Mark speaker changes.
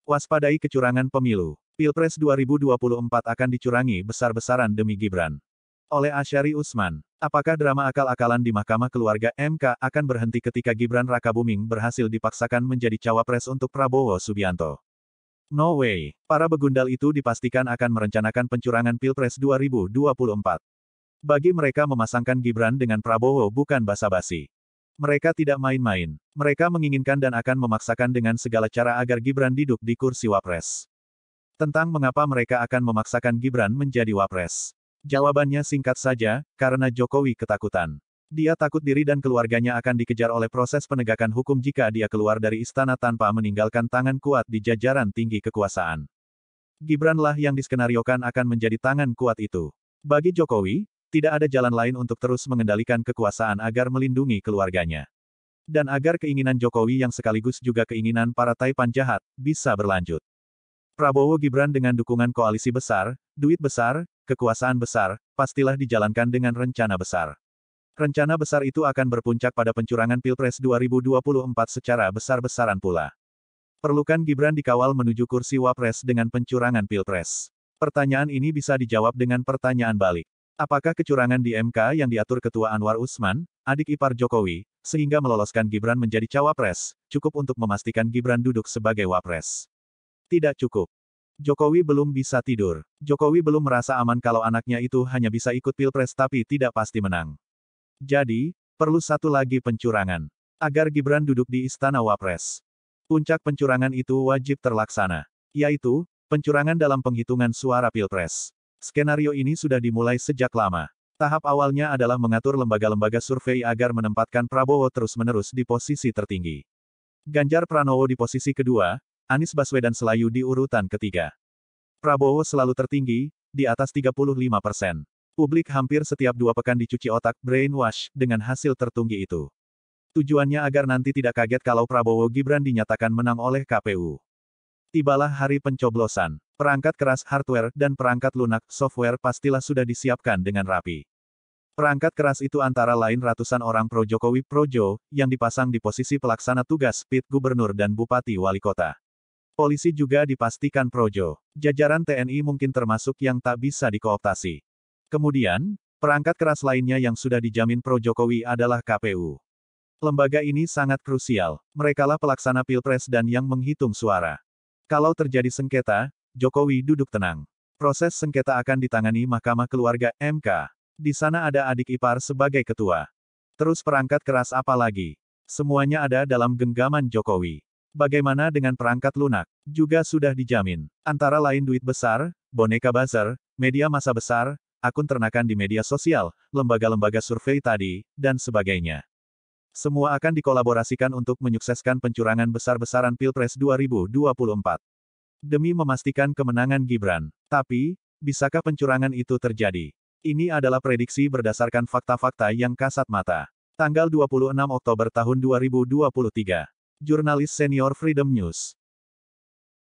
Speaker 1: Waspadai kecurangan pemilu. Pilpres 2024 akan dicurangi besar-besaran demi Gibran. Oleh Asyari Usman. Apakah drama akal-akalan di Mahkamah Keluarga (MK) akan berhenti ketika Gibran Rakabuming berhasil dipaksakan menjadi cawapres untuk Prabowo Subianto? No way. Para begundal itu dipastikan akan merencanakan pencurangan Pilpres 2024. Bagi mereka memasangkan Gibran dengan Prabowo bukan basa-basi. Mereka tidak main-main. Mereka menginginkan dan akan memaksakan dengan segala cara agar Gibran duduk di kursi wapres. Tentang mengapa mereka akan memaksakan Gibran menjadi wapres. Jawabannya singkat saja, karena Jokowi ketakutan. Dia takut diri dan keluarganya akan dikejar oleh proses penegakan hukum jika dia keluar dari istana tanpa meninggalkan tangan kuat di jajaran tinggi kekuasaan. Gibranlah yang diskenariokan akan menjadi tangan kuat itu. Bagi Jokowi, tidak ada jalan lain untuk terus mengendalikan kekuasaan agar melindungi keluarganya. Dan agar keinginan Jokowi yang sekaligus juga keinginan para taipan jahat, bisa berlanjut. Prabowo Gibran dengan dukungan koalisi besar, duit besar, kekuasaan besar, pastilah dijalankan dengan rencana besar. Rencana besar itu akan berpuncak pada pencurangan Pilpres 2024 secara besar-besaran pula. Perlukan Gibran dikawal menuju kursi wapres dengan pencurangan Pilpres? Pertanyaan ini bisa dijawab dengan pertanyaan balik. Apakah kecurangan di MK yang diatur Ketua Anwar Usman, adik ipar Jokowi, sehingga meloloskan Gibran menjadi cawapres, cukup untuk memastikan Gibran duduk sebagai wapres? Tidak cukup. Jokowi belum bisa tidur. Jokowi belum merasa aman kalau anaknya itu hanya bisa ikut Pilpres tapi tidak pasti menang. Jadi, perlu satu lagi pencurangan. Agar Gibran duduk di istana wapres. Puncak pencurangan itu wajib terlaksana. Yaitu, pencurangan dalam penghitungan suara Pilpres. Skenario ini sudah dimulai sejak lama. Tahap awalnya adalah mengatur lembaga-lembaga survei agar menempatkan Prabowo terus-menerus di posisi tertinggi. Ganjar Pranowo di posisi kedua, Anies Baswedan Selayu di urutan ketiga. Prabowo selalu tertinggi, di atas 35%. Publik hampir setiap 2 pekan dicuci otak, brainwash, dengan hasil tertinggi itu. Tujuannya agar nanti tidak kaget kalau Prabowo Gibran dinyatakan menang oleh KPU. Tibalah hari pencoblosan. Perangkat keras hardware dan perangkat lunak software pastilah sudah disiapkan dengan rapi. Perangkat keras itu antara lain ratusan orang pro-Jokowi Projo, yang dipasang di posisi pelaksana tugas PIT Gubernur dan Bupati Wali Kota. Polisi juga dipastikan Projo. Jajaran TNI mungkin termasuk yang tak bisa dikooptasi. Kemudian, perangkat keras lainnya yang sudah dijamin pro-Jokowi adalah KPU. Lembaga ini sangat krusial. Merekalah pelaksana Pilpres dan yang menghitung suara. Kalau terjadi sengketa, Jokowi duduk tenang. Proses sengketa akan ditangani Mahkamah Keluarga (MK). Di sana ada adik ipar sebagai ketua. Terus perangkat keras apa lagi? Semuanya ada dalam genggaman Jokowi. Bagaimana dengan perangkat lunak? Juga sudah dijamin. Antara lain duit besar, boneka buzzer, media massa besar, akun ternakan di media sosial, lembaga-lembaga survei tadi, dan sebagainya. Semua akan dikolaborasikan untuk menyukseskan pencurangan besar-besaran Pilpres 2024. Demi memastikan kemenangan Gibran. Tapi, bisakah pencurangan itu terjadi? Ini adalah prediksi berdasarkan fakta-fakta yang kasat mata. Tanggal 26 Oktober tahun 2023. Jurnalis senior Freedom News.